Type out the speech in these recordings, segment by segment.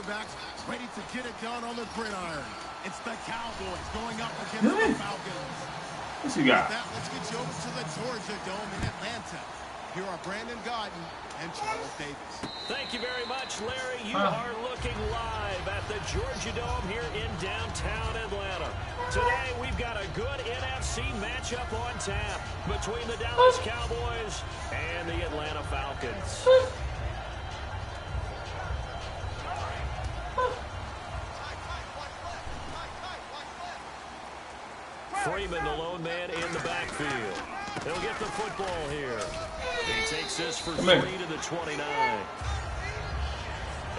quarterbacks ready to get it done on the gridiron. It's the Cowboys going up against the Falcons. What you got? With that, let's get you over to the Georgia Dome in Atlanta. Here are Brandon Godden and Charles Davis. Thank you very much, Larry. You are looking live at the Georgia Dome here in downtown Atlanta. Today, we've got a good NFC matchup on tap between the Dallas Cowboys and the Atlanta Falcons. Freeman, the lone man in the backfield. He'll get the football here. He takes this for 3 to the 29.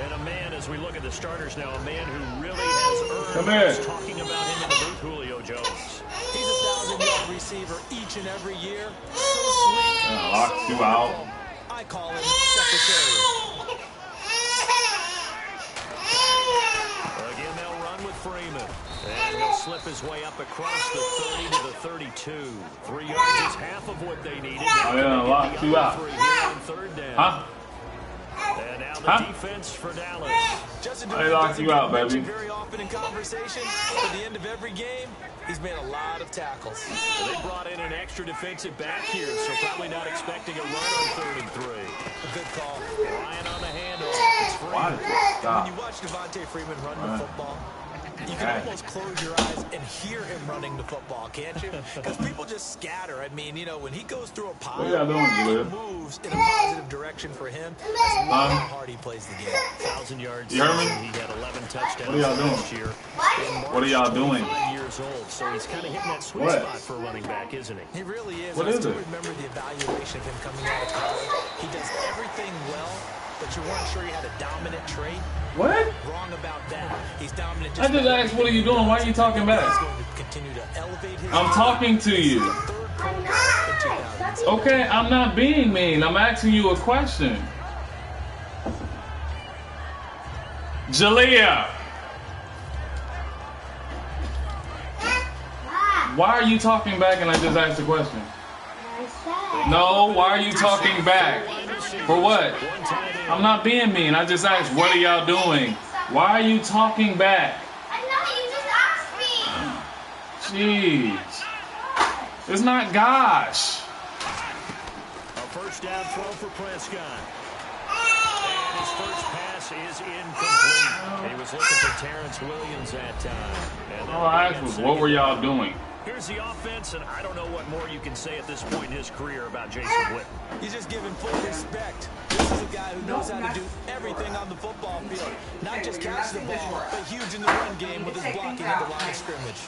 And a man, as we look at the starters now, a man who really has earned us talking about him in the booth, Julio Jones. He's a 1,000-yard receiver each and every year. So sweet. Lock you out. I call him secretary. Again, they'll run with Freeman. And he'll slip his way up across the 30 to the 32. 3 yards is half of what they needed. Lock you out. On third down. And now the defense for Dallas. Justin lock you out, baby. Very often in conversation, at the end of every game, he's made a lot of tackles. Well, they brought in an extra defensive back here, so probably not expecting a run on 3rd and 3. A good call. Ryan on the handoff. It's Freeman. When you watch Devontae Freeman run the football, you can almost close your eyes and hear him running the football, can't you? Because people just scatter. I mean, you know, when he goes through a pile, he moves in a positive direction for him. That's how hard he plays the game. 1,000 yards. You heard me? He had 11 touchdowns what are y'all last doing? year. What are y'all doing? 5 years old, so he's kind of hitting that sweet spot for a running back, isn't he? He really is. What I is still it? remember the evaluation of him coming out of college. He does everything well, but you weren't sure he had a dominant trait. What? Wrong about that. He's dominant. I just asked, what are you doing? Why are you talking back? He's going to continue to elevate his I'm talking to you. Okay, I'm not being mean. I'm asking you a question. Jalea. Why are you talking back and I just asked a question? No, why are you talking back? For what? I'm not being mean. I just asked, what are y'all doing? Why are you talking back? I know, you just asked me. Jeez. It's not gosh. A first down throw for Prescott. And his first pass is incomplete. He was looking for Terrence Williams that time. All I asked was, what were y'all doing? Here's the offense, and I don't know what more you can say at this point in his career about Jason Witten. He's just giving full respect. This is a guy who knows how to do everything on the football field. Not just catch the ball, but huge in the run game with his blocking at the line of scrimmage.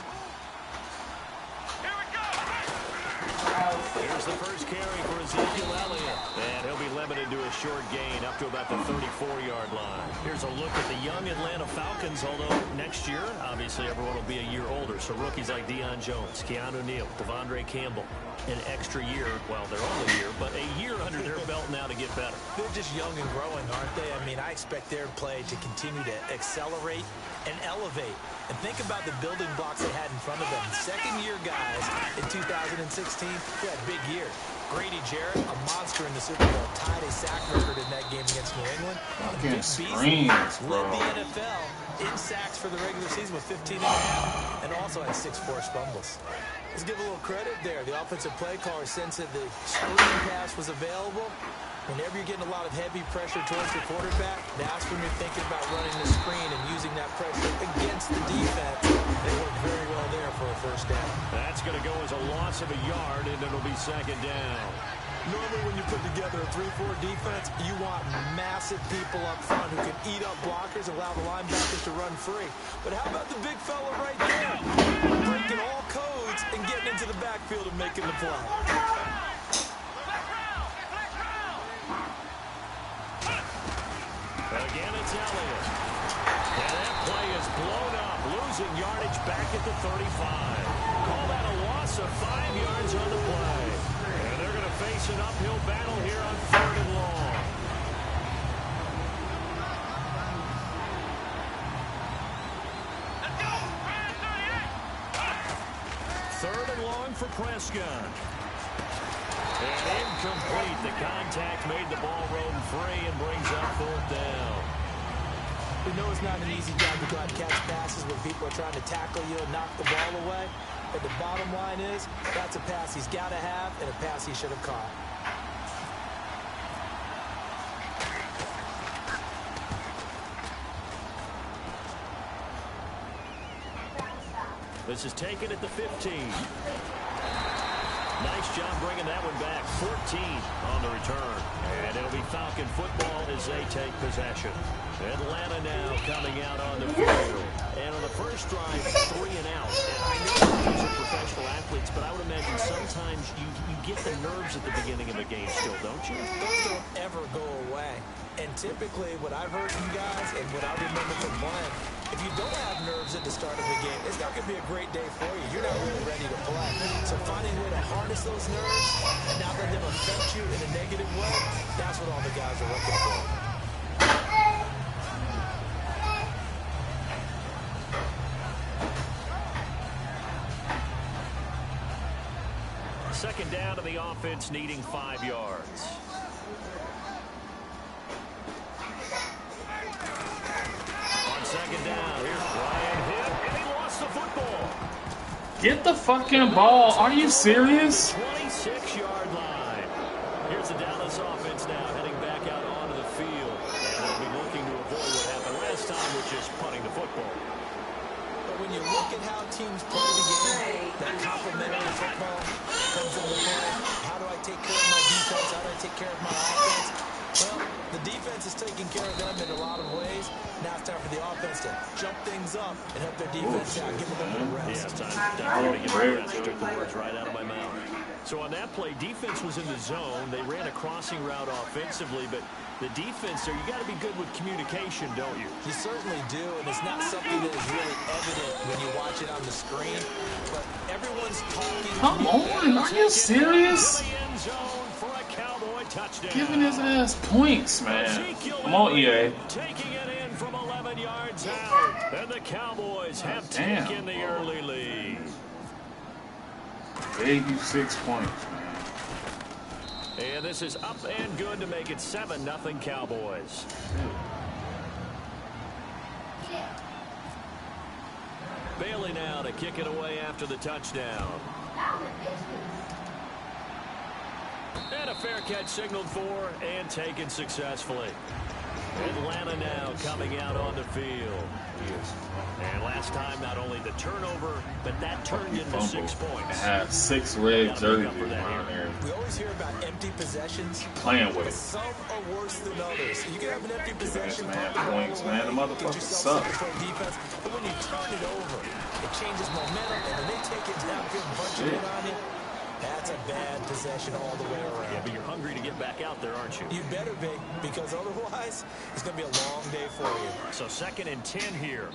Here's the first carry for Ezekiel Elliott. And he'll be limited to a short gain up to about the 34-yard line. Here's a look at the young Atlanta Falcons, although next year, obviously, everyone will be a year older. So rookies like Deion Jones, Keanu Neal, Devondre Campbell, an extra year, well, their only year, but a year under their belt now to get better. They're just young and growing, aren't they? I mean, I expect their play to continue to accelerate and elevate. And think about the building blocks they had in front of them. Second-year guys in 2016 who had big years. Grady Jarrett, a monster in the Super Bowl, tied a sack record in that game against New England. Fucking screens, bro. Led the NFL in sacks for the regular season with 15 and a half, and also had 6 forced fumbles. Let's give a little credit there. The offensive play caller sensed that the screen pass was available. Whenever you're getting a lot of heavy pressure towards the quarterback, that's when you're thinking about running the screen and using that pressure against the defense. They worked very well there for a first down. That's going to go as a loss of a yard, and it'll be second down. Normally when you put together a 3-4 defense, you want massive people up front who can eat up blockers and allow the linebackers to run free. But how about the big fella right there? Breaking all codes and getting into the backfield and making the play. Again, it's Elliott. And that play is blown up, losing yardage back at the 35. Call that a loss of 5 yards on the play. And they're going to face an uphill battle here on 3rd and long. Third and long for Prescott. And incomplete. The contact made the ball roam free and brings up 4th down. We know it's not an easy job to go out and catch passes when people are trying to tackle you and knock the ball away. But the bottom line is, that's a pass he's got to have and a pass he should have caught. This is taken at the 15. Nice job bringing that one back. 14 on the return. And it'll be Falcon football as they take possession. Atlanta now coming out on the field. And on the first drive, 3 and out. And I know these are professional athletes, but I would imagine sometimes you get the nerves at the beginning of a game still, don't you? Those don't ever go away. And typically, what I've heard from guys and what I remember from playing, if you don't have nerves at the start of the game, it's not going to be a great day for you. You're not really ready to play. So finding a way to harness those nerves and not let them affect you in a negative way, that's what all the guys are looking for. Second down to the offense, needing 5 yards. On second down, here's Brian hit, and he lost the football. Get the fucking ball. Are you serious? 26-yard line. Here's the Dallas offense now heading back out onto the field. And they'll be looking to avoid what happened last time, which is punting the football. But when you look at how teams play the game, that complementary football comes into play. How do I take care of my defense? How do I take care of my offense? Well, the defense is taking care of them in a lot of ways. Now it's time for the offense to jump things up and help their defense out. Give them a little bit of rest. Yeah, time to get the rest. Took the words right out of my mouth. So on that play, defense was in the zone. They ran a crossing route offensively, but the defense there, you got to be good with communication, don't you? You certainly do, and it's not something that is really evident when you watch it on the screen, but everyone's talking. Come on, are you serious? Touchdown. Giving his ass points, man. Come on, EA. Taking it in from 11 yards out. And the Cowboys have taken the early lead. Gave you 6 points, man. And this is up and good to make it 7-0 Cowboys. Bailey now to kick it away after the touchdown. And a fair catch signaled for and taken successfully. Atlanta now coming out on the field. And last time, not only the turnover, but that turned into 6 points. It had 6 red jerseys around there. We always hear about empty possessions. Playing with it. Some are worse than others. You can have an empty possession. Man, points, man. The motherfuckers suck. Defense, but when you turn it over, it changes momentum, and when they take it downfield and bunch it in on you, that's a bad possession all the way around. Yeah, but you're hungry to get back out there, aren't you? You better be, because otherwise, it's going to be a long day for you. So 2nd and 10 here.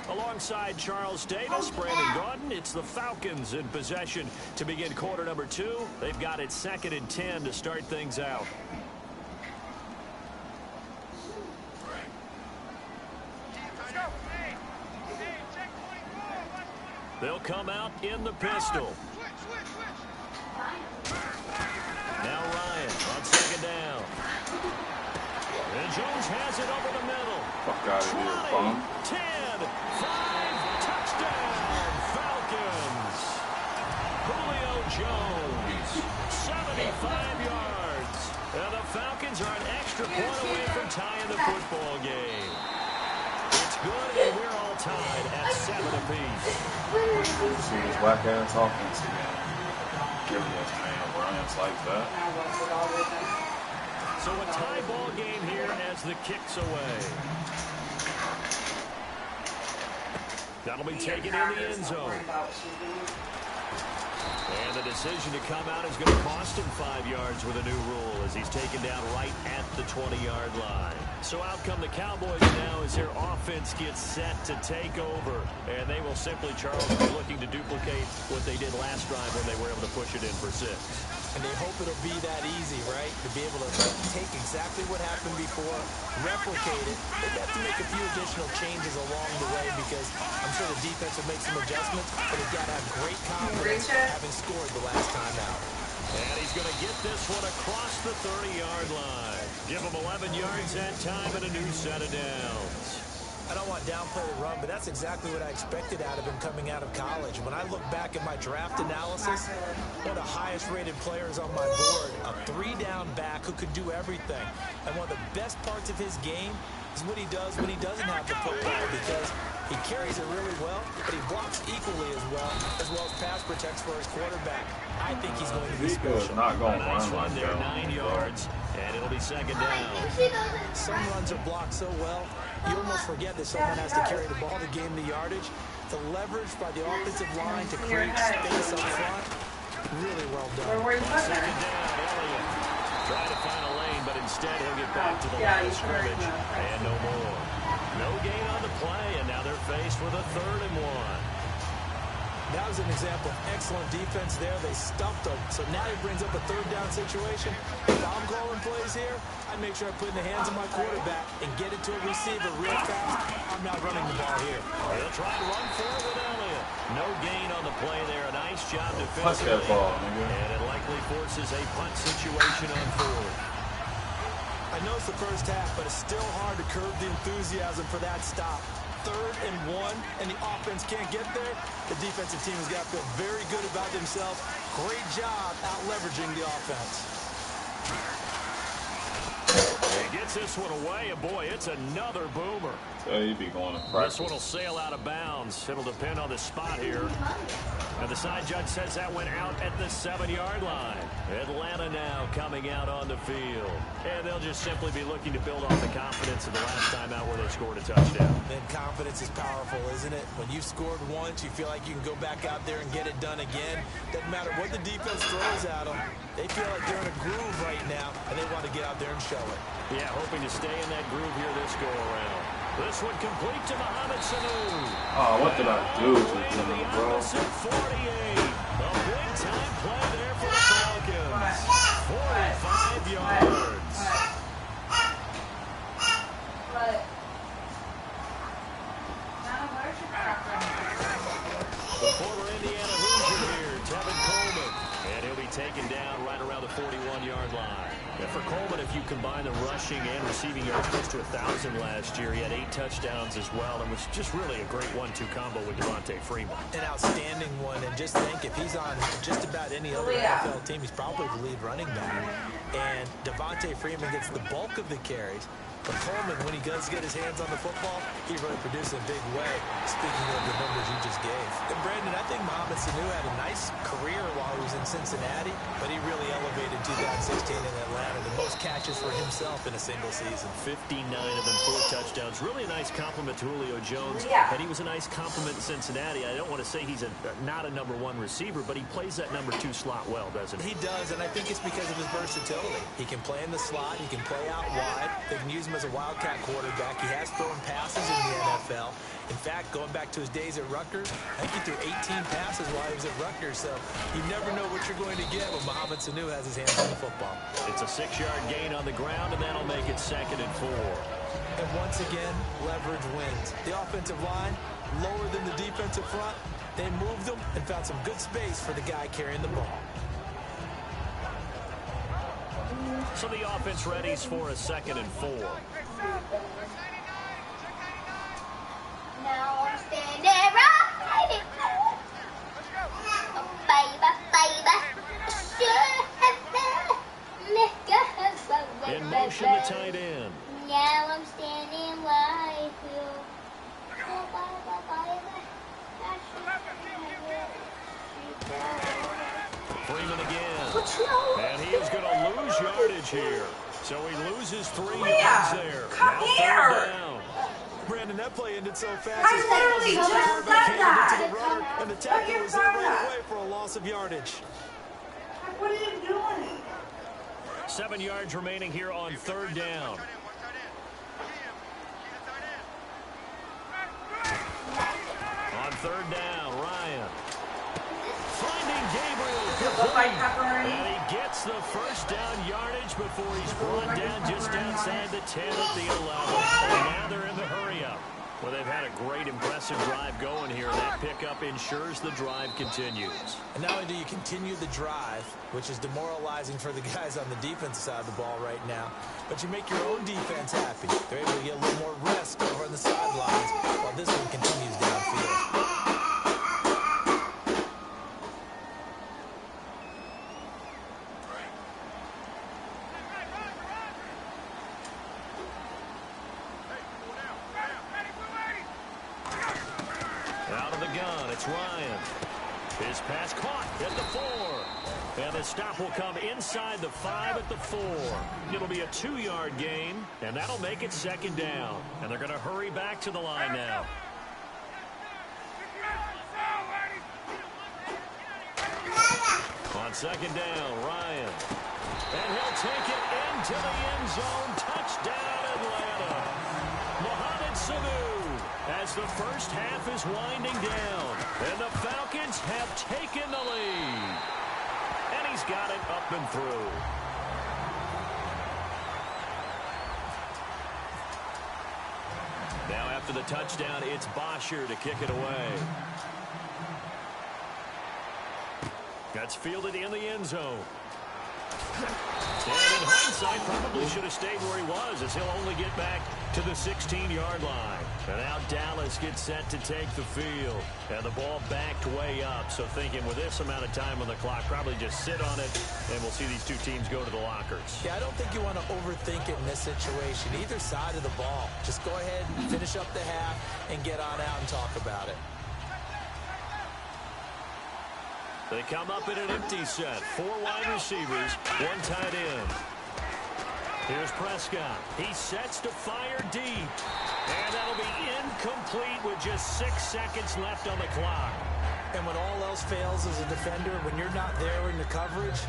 Alongside Charles Davis, Brandon Gaudin, it's the Falcons in possession to begin quarter number 2. They've got it 2nd and 10 to start things out. They'll come out in the pistol. Now Ryan on 2nd down. And Jones has it over the middle. Fuck out of here, bum. 10, 5, touchdown, Falcons. Julio Jones, 75 yards. And the Falcons are an extra point away from tying the football game. It's good, and we're all tied at 7 apiece. See his whack-ass offense again. Giving us man runs like that. So a tie ball game here as the kick's away. That'll be taken in the end zone. And the decision to come out is going to cost him 5 yards with a new rule as he's taken down right at the 20-yard line. So out come the Cowboys now as their offense gets set to take over. And they will simply, Charles, be looking to duplicate what they did last drive when they were able to push it in for 6. And they hope it'll be that easy, right? To be able to take exactly what happened before, replicate it. They've got to make a few additional changes along the way because I'm sure the defense will make some adjustments, but they've got to have great confidence having scored the last time out. And he's going to get this one across the 30-yard line. Give him 11 yards that time and a new set of downs. I don't want to downplay the run, but that's exactly what I expected out of him coming out of college. When I look back at my draft analysis, one of the highest-rated players on my board, a 3-down back who could do everything. And one of the best parts of his game is what he does when he doesn't have the football, because he carries it really well, but he blocks equally as well as pass protects for his quarterback. I think he's going to be special. Not going to nice run run there, 9 yards, and it'll be second down. Some runs are blocked so well, you almost forget that someone has to carry the ball to gain the yardage. The leverage by the offensive line to create space up front, really well done. Second down, Elliott. Trying to find a lane, but instead he'll get back to the line of scrimmage, and no more. No gain on the play, and now they're faced with a 3rd and 1. That was an example of excellent defense there. They stuffed him. So now he brings up a 3rd down situation. If I'm calling plays here, I'd make sure I put in the hands of my quarterback and get it to a receiver real fast. I'm not running the ball here. He'll try to run for it with Elliott. No gain on the play there. A nice job defensively. That ball, nigga. And it likely forces a punt situation on 4th. I know it's the first half, but it's still hard to curb the enthusiasm for that stop. 3rd and 1, and the offense can't get there. The defensive team has got to feel very good about themselves. Great job out leveraging the offense. He gets this one away, and boy, it's another boomer. So he'd be going to practice. This one will sail out of bounds. It'll depend on the spot here. And the side judge says that went out at the 7-yard line. Atlanta now coming out on the field. And they'll just simply be looking to build off the confidence of the last time out where they scored a touchdown. And confidence is powerful, isn't it? When you've scored once, you feel like you can go back out there and get it done again. Doesn't matter what the defense throws at them. They feel like they're in a groove right now, and they want to get out there and show it. Yeah, hoping to stay in that groove here this go-around. This one complete to Mohamed Sanu. Oh, what did I do to him, bro? 48. A big-time play there for the Falcons. 45 yards. The former Indiana Hoosier here, Tevin Coleman. And he'll be taken down right around the 41-yard line. And for Coleman, if you combine the rushing and receiving yards, close to 1,000 last year. He had 8 touchdowns as well, and was just really a great 1-2 combo with Devontae Freeman. An outstanding one, and just think, if he's on just about any other NFL team, he's probably the lead running back. And Devontae Freeman gets the bulk of the carries. But Coleman, when he does get his hands on the football, he really produces in a big way, speaking of the numbers you just gave. And Brandon, I think Mohamed Sanu had a nice career while he was in Cincinnati, but he really elevated 2016 in Atlanta. The most catches for himself in a single season. 59 of them, 4 touchdowns. Really a nice compliment to Julio Jones. And he was a nice compliment in Cincinnati. I don't want to say he's not a number 1 receiver, but he plays that number 2 slot well, doesn't he? He does, and I think it's because of his versatility. He can play in the slot. He can play out wide. They can use him as a wildcat quarterback. He has thrown passes in the NFL. In fact, going back to his days at Rutgers, I think he threw 18 passes while he was at Rutgers. So you never know what you're going to get when Mohamed Sanu has his hands on the football. It's a 6-yard gain on the ground, and that'll make it 2nd and 4. And once again, leverage wins. The offensive line, lower than the defensive front. They moved them and found some good space for the guy carrying the ball. So the offense readies for a 2nd and 4. Now I'm standing right. Oh, baby. In motion, the tight end. Now I'm standing right here. Freeman again. And he is going to lose yardage here. So he loses 3 yards there. Come now here. 3rd down. Brandon, that play ended so fast. I literally just said that. And the tackle was there right away for a loss of yardage. What are you doing? 7 yards remaining here on 3rd down. On 3rd down, Ryan. Finding Gabriel. And he gets the first down yardage before he's brought down just outside the 10 at the 11. And now they're in the hurry-up. Well, they've had a great, impressive drive going here. That pickup ensures the drive continues. And not only do you continue the drive, which is demoralizing for the guys on the defensive side of the ball right now, but you make your own defense happy. They're able to get a little more rest over on the sidelines while this one continues downfield. It's Ryan. His pass caught at the 4. And the stop will come inside the 5 at the 4. It'll be a 2-yard gain, and that'll make it 2nd down. And they're going to hurry back to the line now. On 2nd down, Ryan. And he'll take it into the end zone. Touchdown, Atlanta. Mohamed Sanu. As the first half is winding down, and the Falcons have taken the lead. And he's got it up and through. Now after the touchdown, it's Bosher to kick it away. That's fielded in the end zone. And in hindsight, probably should have stayed where he was, as he'll only get back to the 16-yard line. And now Dallas gets set to take the field. And the ball backed way up. So thinking with this amount of time on the clock, probably just sit on it, and we'll see these two teams go to the lockers. Yeah, I don't think you want to overthink it in this situation. Either side of the ball. Just go ahead and finish up the half and get on out and talk about it. They come up in an empty set. 4 wide receivers, 1 tight end. Here's Prescott. He sets to fire deep. And that'll be incomplete with just 6 seconds left on the clock. And when all else fails as a defender, when you're not there in the coverage,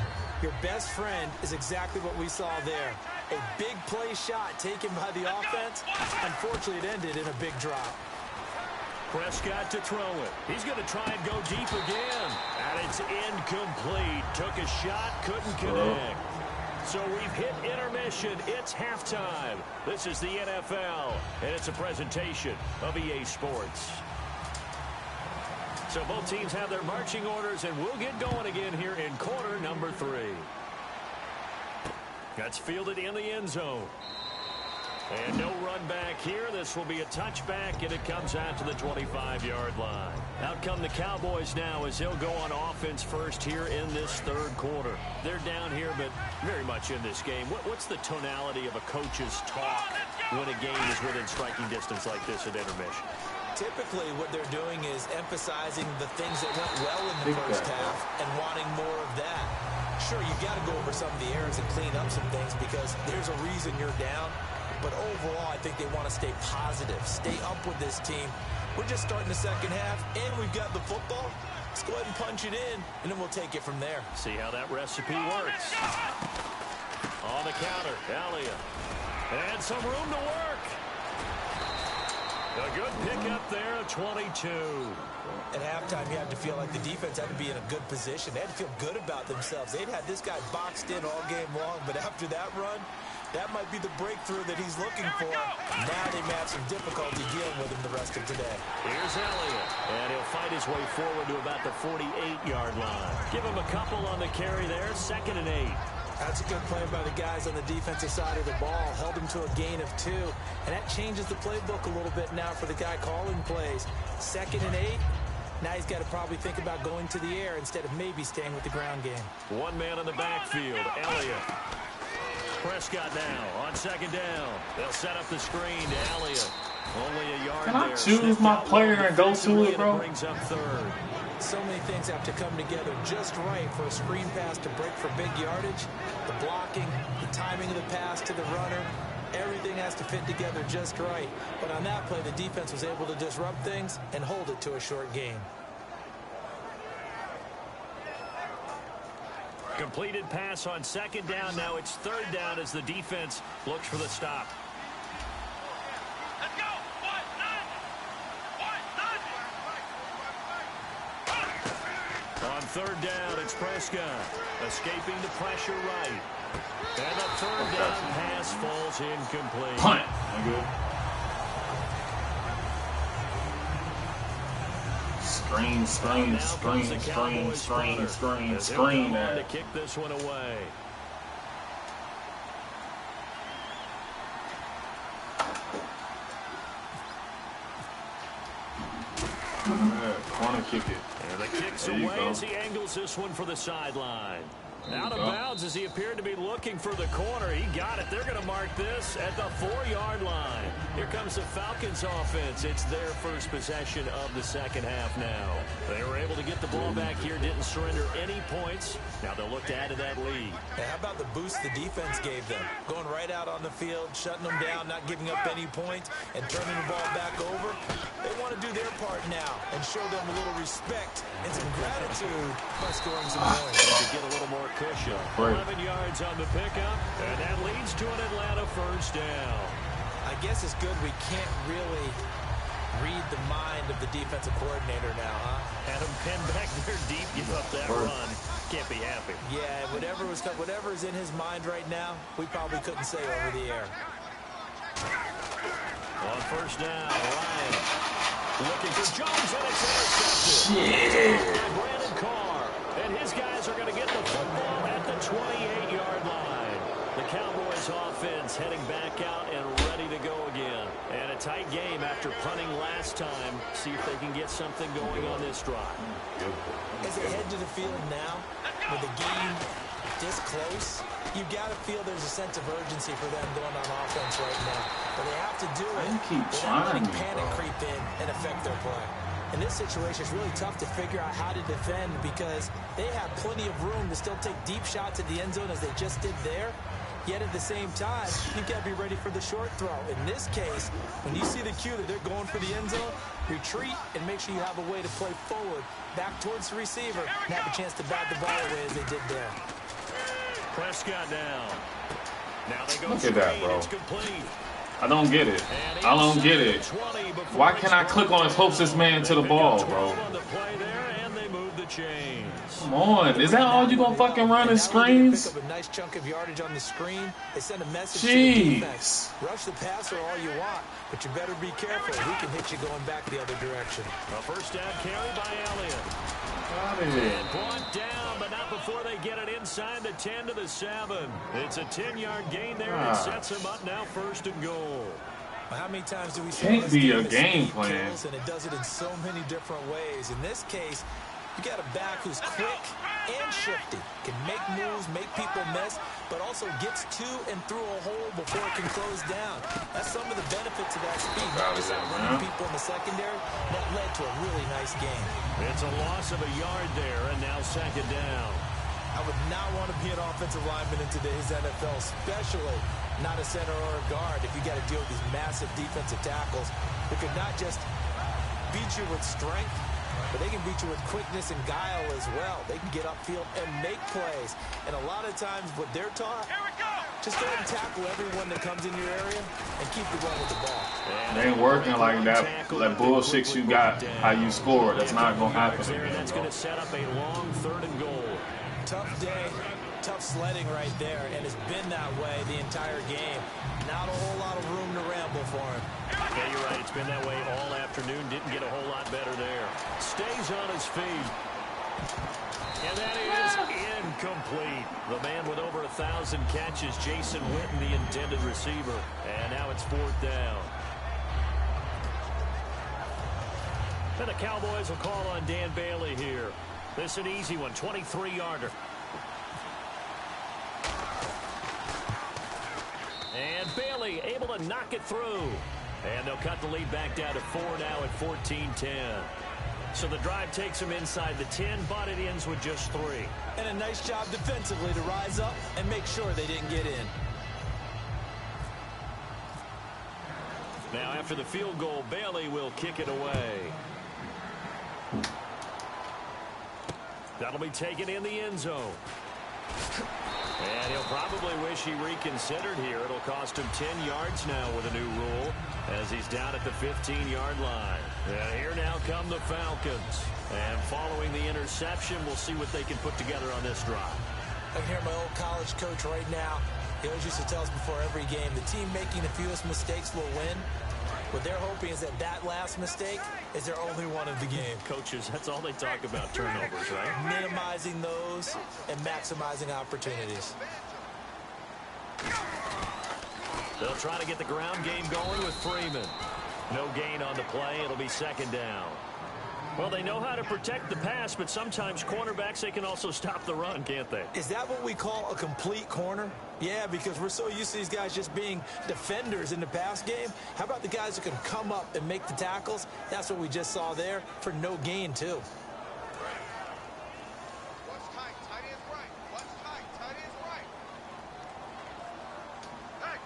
your best friend is exactly what we saw there. A big play shot taken by the offense. Unfortunately, it ended in a big drop. Prescott to throw it. He's going to try and go deep again. And it's incomplete. Took a shot, couldn't connect. So we've hit intermission. It's halftime. This is the NFL, and it's a presentation of EA Sports. So both teams have their marching orders, and we'll get going again here in quarter number 3. That's fielded in the end zone. And no run back here. This will be a touchback, and it comes out to the 25-yard line. Out come the Cowboys now as they'll go on offense first here in this 3rd quarter. They're down here, but very much in this game. What's the tonality of a coach's talk when a game is within striking distance like this at intermission? Typically, what they're doing is emphasizing the things that went well in the first half and wanting more of that. Sure, you've got to go over some of the errors and clean up some things because there's a reason you're down. But overall, I think they want to stay positive, stay up with this team. We're just starting the second half, and we've got the football. Let's go ahead and punch it in, and then we'll take it from there. See how that recipe works. On the counter, Elliott. And some room to work. A good pickup there, a 22. At halftime, you have to feel like the defense had to be in a good position. They had to feel good about themselves. They'd had this guy boxed in all game long, but after that run, that might be the breakthrough that he's looking for. Now they may have some difficulty dealing with him the rest of today. Here's Elliott, and he'll fight his way forward to about the 48-yard line. Give him a couple on the carry there, 2nd and 8. That's a good play by the guys on the defensive side of the ball. Held him to a gain of 2, and that changes the playbook a little bit now for the guy calling plays. 2nd and 8. Now he's got to probably think about going to the air instead of maybe staying with the ground game. 1 man in the backfield, Elliott. Prescott now on 2nd down. They'll set up the screen to Elliott. Only a yard Can I there. choose my player and go to it, bro? Brings up 3rd. So many things have to come together just right for a screen pass to break for big yardage. The blocking, the timing of the pass to the runner, everything has to fit together just right. But on that play, the defense was able to disrupt things and hold it to a short gain. Completed pass on 2nd down. Now it's 3rd down as the defense looks for the stop. Let's go. On 3rd down, it's Prescott escaping the pressure right. And the 3rd down pass falls incomplete. Punt. Screen to kick this one away. Corner kick it. And the kick's away as he angles this one for the sideline. Out of bounds as he appeared to be looking for the corner. He got it. They're going to mark this at the 4-yard line. Here comes the Falcons offense. It's their first possession of the second half now. They were able to get the ball back here, didn't surrender any points. Now they'll look to add to that lead. Hey, how about the boost the defense gave them? Going right out on the field, shutting them down, not giving up any points, and turning the ball back over. They want to do their part now and show them a little respect and some gratitude by scoring some points. To get a little more cushion. 11 yards on the pickup, and that leads to an Atlanta first down. I guess it's good we can't really read the mind of the defensive coordinator now, huh? Had him pinned back there deep, give up that run. Can't be happy. Yeah, whatever's in his mind right now, we probably couldn't say over the air. On first down, Ryan looking for Jones, and it's intercepted. Shit. Brandon Carr, and his guys are going to get the football at the 28-yard line. The Cowboys offense heading back out and ready to go again. And a tight game after punting last time. See if they can get something going on this drive. As they head to the field now, with the game this close, you've got to feel there's a sense of urgency for them going on offense right now. But they have to do it without letting panic creep in and affect their play. In this situation, it's really tough to figure out how to defend because they have plenty of room to still take deep shots at the end zone as they just did there. Yet at the same time, you've got to be ready for the short throw. In this case, when you see the cue that they're going for the end zone, retreat and make sure you have a way to play forward, back towards the receiver, and have a chance to bat the ball away as they did there. Prescott down. Now they go. Look at that, bro. It's complete. I don't get it. I don't get it. Why can't I click on the closest man to the ball, bro? Come on. Is that all you gonna fucking run in screens? Pick up a nice chunk of yardage on the screen. They send a message to the defense. Rush the passer all you want, but you better be careful. He can hit you going back the other direction. A first down carry by Elliott. And brought down, but not before they get it inside the 10 to the 7. It's a 10-yard gain there, and it sets them up now first and goal. How many times do we see can't be a game plan? And it does it in so many different ways. In this case, you got a back who's quick and shifty, can make moves, make people miss, but also gets to and through a hole before it can close down. That's some of the benefits of that speed. Not just outrunning people in the secondary. That led to a really nice game. It's a loss of a yard there, and now second down. I would not want to be an offensive lineman in today's NFL, especially not a center or a guard, if you got to deal with these massive defensive tackles who could not just beat you with strength, but they can beat you with quickness and guile as well. They can get upfield and make plays. And a lot of times what they're taught, just go ahead and tackle everyone that comes in your area and keep the run with the ball. They ain't working like that. That bullshit you got, how you scored, that's not going to happen again. That's going to set up a long 3rd and goal. Tough day, tough sledding right there, and it's been that way the entire game. Not a whole lot of room to ramble for him. Yeah, you're right. It's been that way all afternoon. Didn't get a whole lot better there. Stays on his feet. And that is incomplete. The man with over 1,000 catches, Jason Witten, the intended receiver. And now it's 4th down. And the Cowboys will call on Dan Bailey here. This is an easy one, 23-yarder. And Bailey able to knock it through. And they'll cut the lead back down to 4 now at 14-10. So the drive takes them inside the 10, but it ends with just 3. And a nice job defensively to rise up and make sure they didn't get in. Now after the field goal, Bailey will kick it away. That'll be taken in the end zone. And he'll probably wish he reconsidered here. It'll cost him 10 yards now with a new rule as he's down at the 15-yard line. And here now come the Falcons. And following the interception, we'll see what they can put together on this drive. I can hear my old college coach right now. He always used to tell us before every game, the team making the fewest mistakes will win. What they're hoping is that that last mistake is their only one of the game. Coaches, that's all they talk about, turnovers, right? Minimizing those and maximizing opportunities. They'll try to get the ground game going with Freeman. No gain on the play. It'll be second down. Well, they know how to protect the pass, but sometimes cornerbacks, they can also stop the run, can't they? Is that what we call a complete corner? Yeah, because we're so used to these guys just being defenders in the pass game. How about the guys who can come up and make the tackles? That's what we just saw there for no gain, too.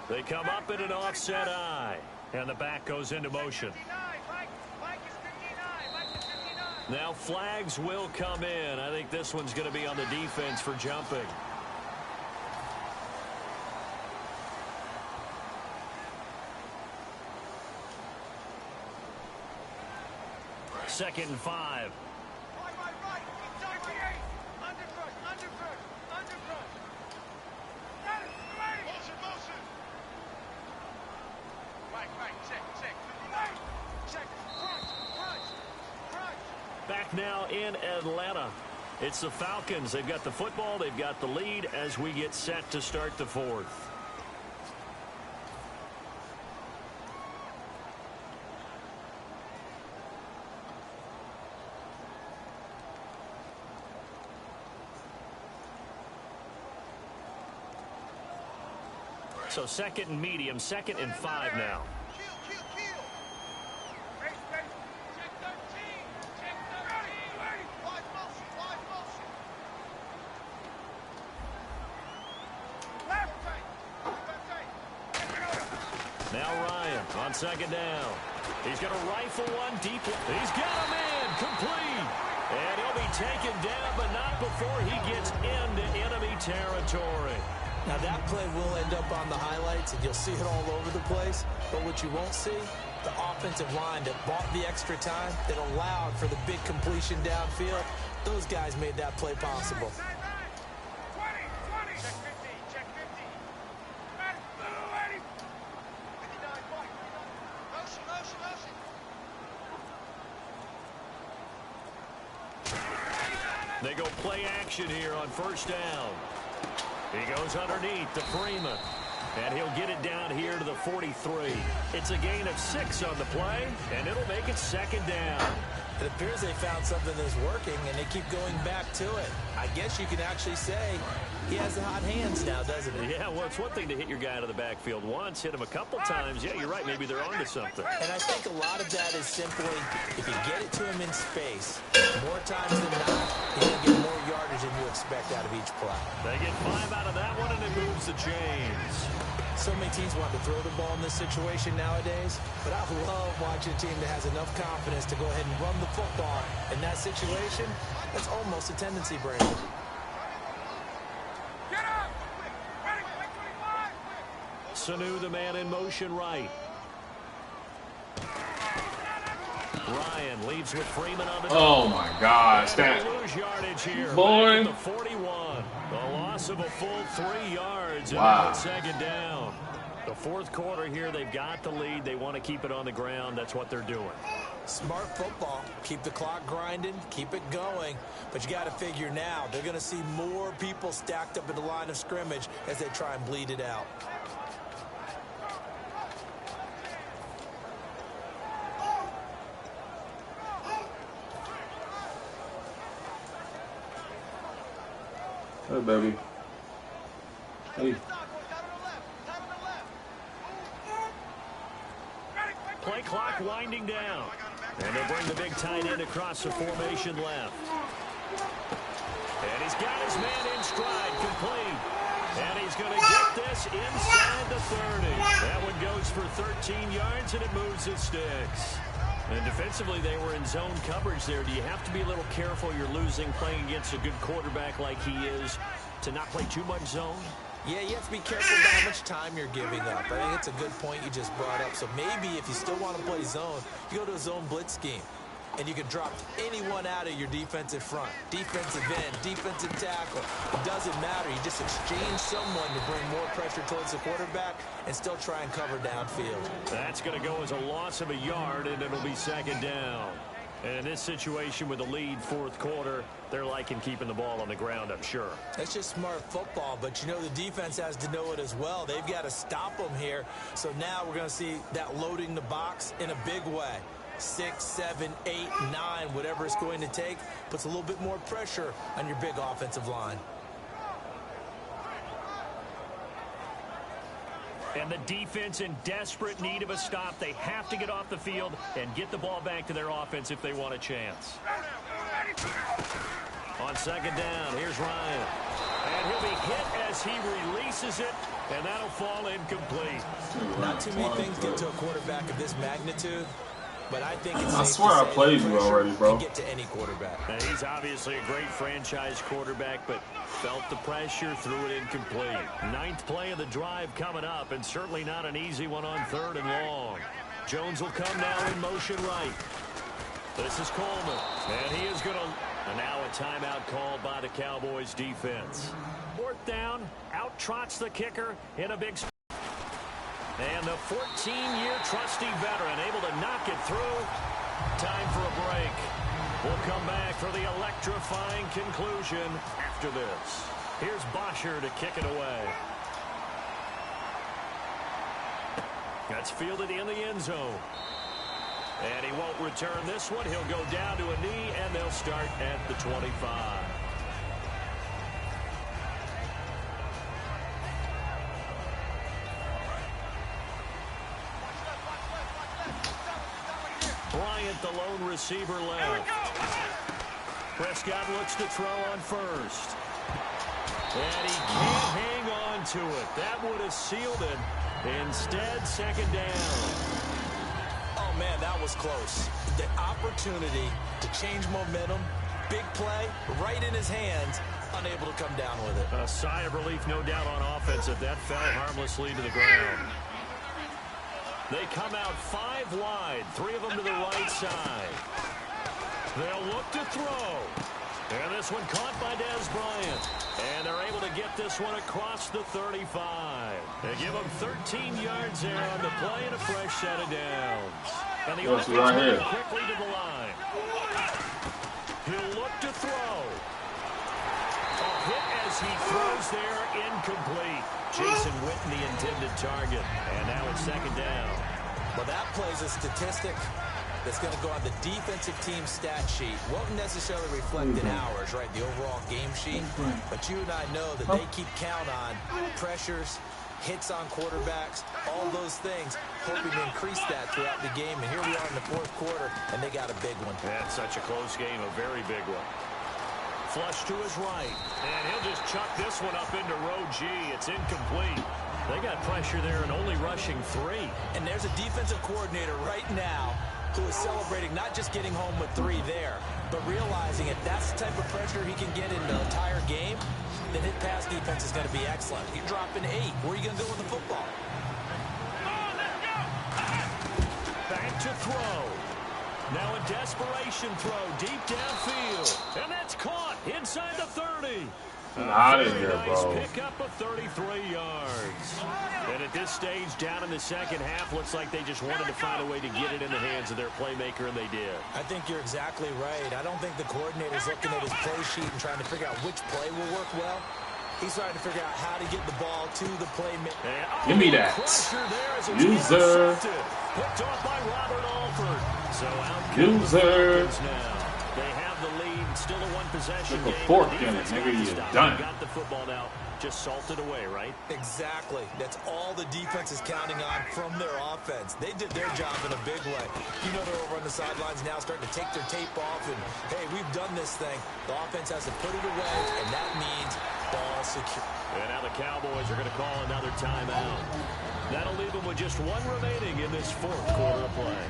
They come up in an offset eye, and the back goes into motion. Now flags will come in. I think this one's going to be on the defense for jumping. Second and 5. Back now in Atlanta. It's the Falcons. They've got the football. They've got the lead as we get set to start the fourth. So second and medium, second and 5 now. Now Ryan on second down. He's going to rifle one deep. He's got a man complete. And he'll be taken down, but not before he gets into enemy territory. Now that play will end up on the highlights, and you'll see it all over the place. But what you won't see, the offensive line that bought the extra time, that allowed for the big completion downfield. Those guys made that play possible. They go play action here on first down. He goes underneath to Freeman. And he'll get it down here to the 43. It's a gain of 6 on the play, and it'll make it second down. It appears they found something that's working, and they keep going back to it. I guess you can actually say he has the hot hands now, doesn't he? Yeah, well, it's one thing to hit your guy out of the backfield once, hit him a couple times. Yeah, you're right. Maybe they're onto something. And I think a lot of that is simply, if you get it to him in space, more times than not, he's going to get more yardage than you expect out of each play. They get 5 out of that one, and it moves the chains. So many teams want to throw the ball in this situation nowadays, but I love watching a team that has enough confidence to go ahead and run the football. In that situation, that's almost a tendency, Brandon. Sanu, the man in motion right. Ryan leaves with Freeman on the Oh my gosh, that lose yardage here. boy. The 41. The loss of a full 3 yards. Wow. And second down. The fourth quarter here, they've got the lead. They want to keep it on the ground. That's what they're doing. Smart football. Keep the clock grinding. Keep it going. But you got to figure now, they're going to see more people stacked up in the line of scrimmage as they try and bleed it out. Hey, baby. Hey. Play clock winding down. And they'll bring the big tight end across the formation left. And he's got his man in stride, complete. And he's going to get this inside the 30. That one goes for 13 yards, and it moves the sticks. And defensively, they were in zone coverage there. Do you have to be a little careful? You're losing playing against a good quarterback like he is to not play too much zone? Yeah, you have to be careful about how much time you're giving up. I think it's a good point you just brought up. So maybe if you still want to play zone, you go to a zone blitz scheme. and you can drop anyone out of your defensive front. Defensive end, defensive tackle. It doesn't matter. You just exchange someone to bring more pressure towards the quarterback and still try and cover downfield. That's going to go as a loss of a yard, and it'll be second down. And in this situation with the lead fourth quarter, they're liking keeping the ball on the ground, I'm sure. That's just smart football, but you know the defense has to know it as well. They've got to stop them here. So now we're going to see that loading the box in a big way. 6, 7, 8, 9, whatever it's going to take, puts a little bit more pressure on your big offensive line. And the defense in desperate need of a stop. They have to get off the field and get the ball back to their offense if they want a chance. On second down, here's Ryan. And he'll be hit as he releases it, and that'll fall incomplete. Not too many things get to a quarterback of this magnitude, but I think it's I swear I played you already, bro. Get to any quarterback. And he's obviously a great franchise quarterback, but felt the pressure, threw it incomplete. Ninth play of the drive coming up, and certainly not an easy one on third and long. Jones will come now in motion right. This is Coleman, and he is going to... And now a timeout called by the Cowboys defense. Fourth down, out trots the kicker in a big... And the 14-year trusty veteran able to knock it through. Time for a break. We'll come back for the electrifying conclusion after this. Here's Bosher to kick it away. That's fielded in the end zone. And he won't return this one. He'll go down to a knee, and they'll start at the 25. Bryant, the lone receiver, left. Prescott looks to throw on first. And he can't hang on to it. That would have sealed it. Instead, second down. Oh, man, that was close. The opportunity to change momentum, big play, right in his hands, unable to come down with it. A sigh of relief, no doubt, on offense if that fell harmlessly to the ground. They come out 5 wide, 3 of them to the right side. They'll look to throw. And this one caught by Dez Bryant. And they're able to get this one across the 35. They give him 13 yards there on the play and a fresh set of downs. And the offense right quickly to the line. He'll look to throw. A hit as he throws there, incomplete. Jason Witten, the intended target. And now it's second down. Well, that plays a statistic that's going to go on the defensive team stat sheet. Won't necessarily reflect in ours, right, the overall game sheet. But you and I know that they keep count on pressures, hits on quarterbacks, all those things, hoping to increase that throughout the game. And here we are in the fourth quarter, and they got a big one. That's such a close game, a very big one. Flush to his right, and he'll just chuck this one up into row G. It's incomplete. They got pressure there and only rushing 3. And there's a defensive coordinator right now who is celebrating not just getting home with 3 there, but realizing if that's the type of pressure he can get in the entire game, then his pass defense is going to be excellent. You're dropping 8. Where are you going to go with the football? Back to throw. Now a desperation throw deep downfield. And that's caught inside the 30. Out of here, nice bro. Pick up of 33 yards. And at this stage, down in the second half, looks like they just wanted to find a way to get it in the hands of their playmaker, and they did. I think you're exactly right. I don't think the coordinator's looking at his play sheet and trying to figure out which play will work well. He's trying to figure out how to get the ball to the playmaker. Give me that. User. Picked off by Robert Alford. So out User. now. They have the lead, still a 1-possession Stick a game. fork in it, nigga, you done. Got the football now, just salted away, right? Exactly. That's all the defense is counting on from their offense. They did their job in a big way. You know they're over on the sidelines now starting to take their tape off and, hey, we've done this thing. The offense has to put it away, and that means ball secure. And now the Cowboys are going to call another timeout. That'll leave them with just 1 remaining in this fourth quarter of play.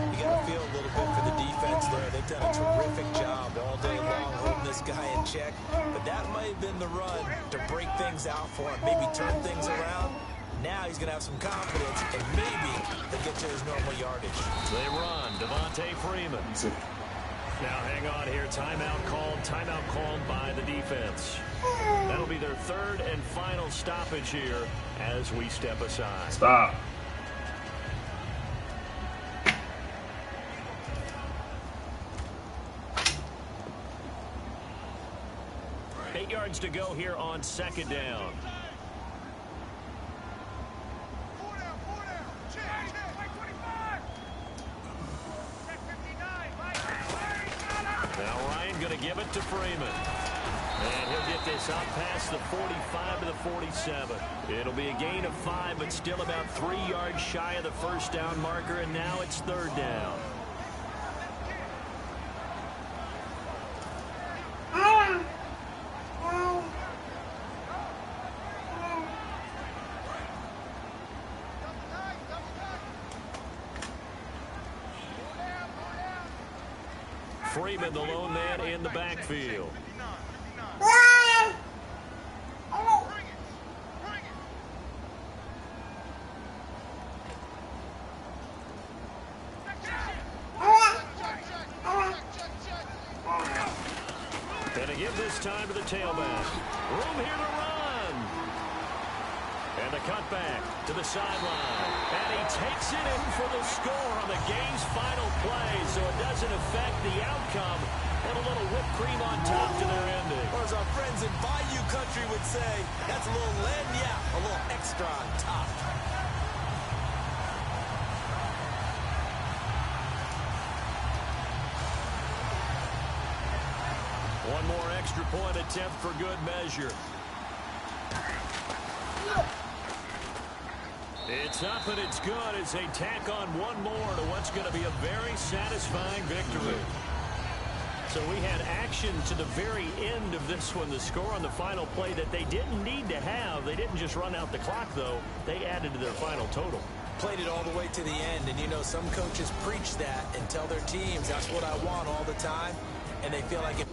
You got to feel a little bit for the defense there. They've done a terrific job all day long holding this guy in check. But that might have been the run to break things out for him, maybe turn things around. Now he's going to have some confidence, and maybe he'll get to his normal yardage. They run. Devontae Freeman. Now hang on here. Timeout called by the defense. That'll be their third and final stoppage here as we step aside. Stop. Eight yards to go here on second down. Now Ryan going to give it to Freeman. And he'll get this up past the 45 to the 47. It'll be a gain of 5, but still about 3 yards shy of the first down marker, and now it's third down. Freeman, the lone man in the backfield. And to give this time to the tailback. Room here to run. And the cutback to the sideline. And he takes it in for the score on the game's final play, so it doesn't affect the outcome. And a little whipped cream on top to their ending. Or as our friends in Bayou Country would say, that's a little lagniappe, a little extra on top. One more extra point attempt for good measure. It's up and it's good as they tack on one more to what's going to be a very satisfying victory. So we had action to the very end of this one. The score on the final play that they didn't need to have. They didn't just run out the clock, though. They added to their final total. Played it all the way to the end, and you know some coaches preach that and tell their teams that's what I want all the time, and they feel like it.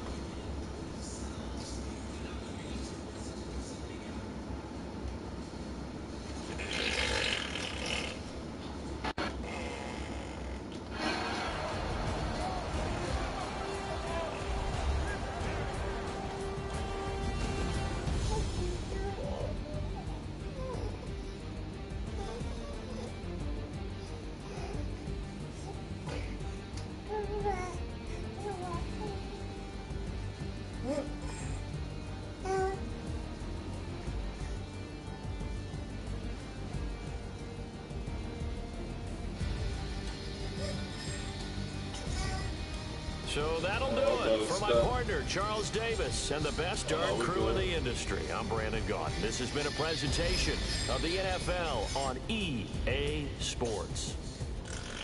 So that'll do it for my partner, Charles Davis, and the best darn crew in the industry. I'm Brandon Gaudin. This has been a presentation of the NFL on EA Sports.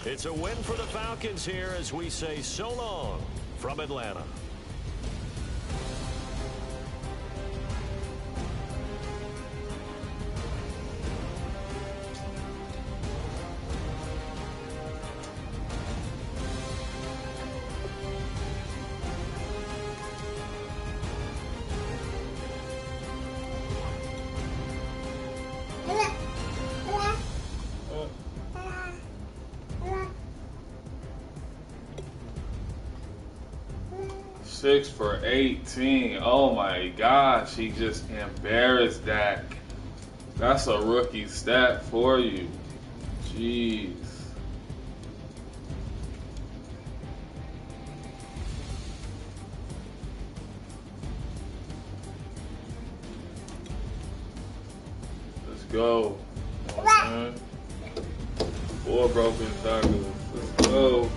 It's a win for the Falcons here as we say so long from Atlanta. Six for 18. Oh my gosh, he just embarrassed Dak. That's a rookie stat for you. Jeez. Let's go. Come on, man. 4 broken tackles. Let's go.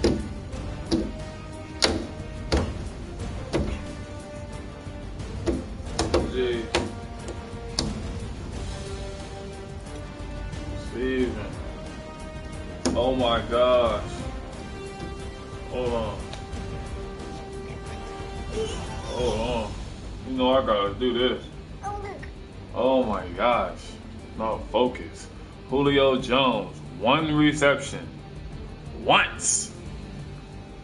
Steven. Oh my gosh. Hold on. Hold on. You know I gotta do this. Oh my gosh. No, focus. Julio Jones. 1 reception. Once.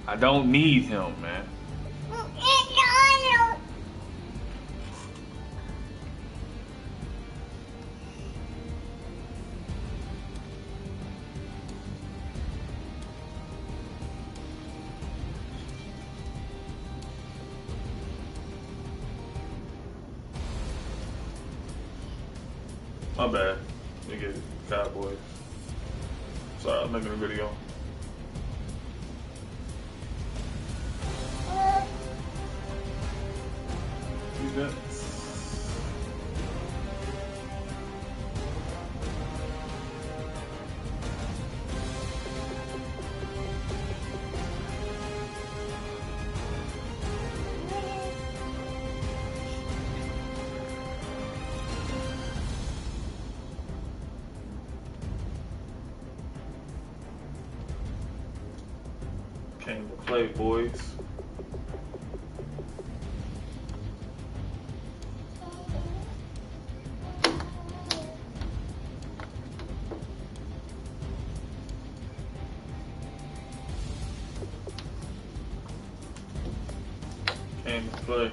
I don't need him, man. My bad. Nigga, Cowboys. Sorry, I'm making a video. You good? Came to play, boys. Came to play.